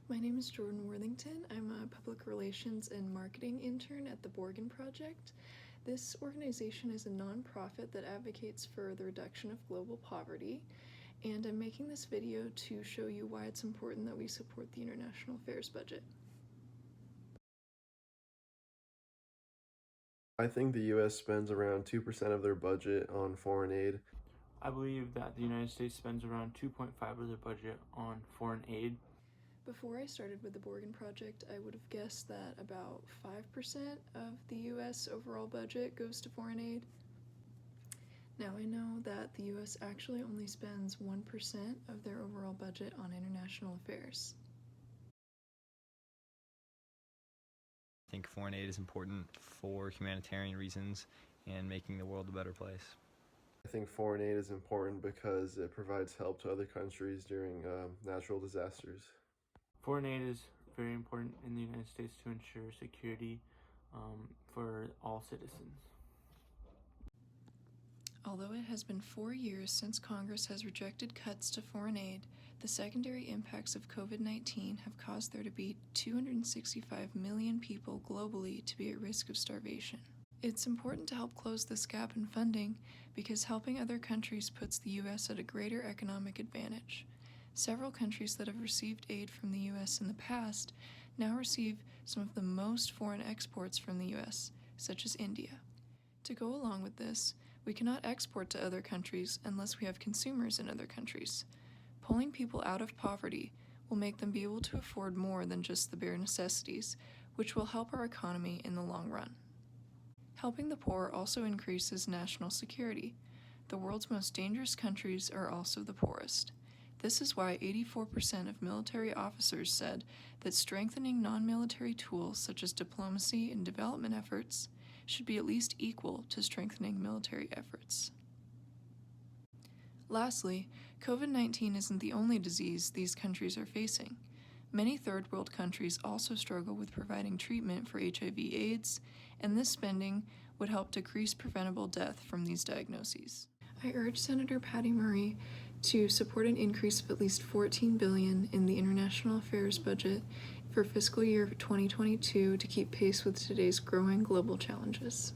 My name is Jordan Worthington. I'm a public relations and marketing intern at the Borgen Project. This organization is a nonprofit that advocates for the reduction of global poverty, and I'm making this video to show you why it's important that we support the international affairs budget. I think the U.S. spends around 2% of their budget on foreign aid. I believe that the United States spends around 2.5% of their budget on foreign aid. Before I started with the Borgen Project, I would have guessed that about 5% of the U.S. overall budget goes to foreign aid. Now I know that the U.S. actually only spends 1% of their overall budget on international affairs. I think foreign aid is important for humanitarian reasons and making the world a better place. I think foreign aid is important because it provides help to other countries during natural disasters. Foreign aid is very important in the United States to ensure security for all citizens. Although it has been 4 years since Congress has rejected cuts to foreign aid, the secondary impacts of COVID-19 have caused there to be 265 million people globally to be at risk of starvation. It's important to help close this gap in funding because helping other countries puts the U.S. at a greater economic advantage. Several countries that have received aid from the U.S. in the past now receive some of the most foreign exports from the U.S., such as India. To go along with this, we cannot export to other countries unless we have consumers in other countries. Pulling people out of poverty will make them be able to afford more than just the bare necessities, which will help our economy in the long run. Helping the poor also increases national security. The world's most dangerous countries are also the poorest. This is why 84% of military officers said that strengthening non-military tools such as diplomacy and development efforts should be at least equal to strengthening military efforts. Lastly, COVID-19 isn't the only disease these countries are facing. Many third world countries also struggle with providing treatment for HIV/AIDS, and this spending would help decrease preventable death from these diagnoses. I urge Senator Patty Murray to support an increase of at least $14 billion in the international affairs budget for fiscal year 2022 to keep pace with today's growing global challenges.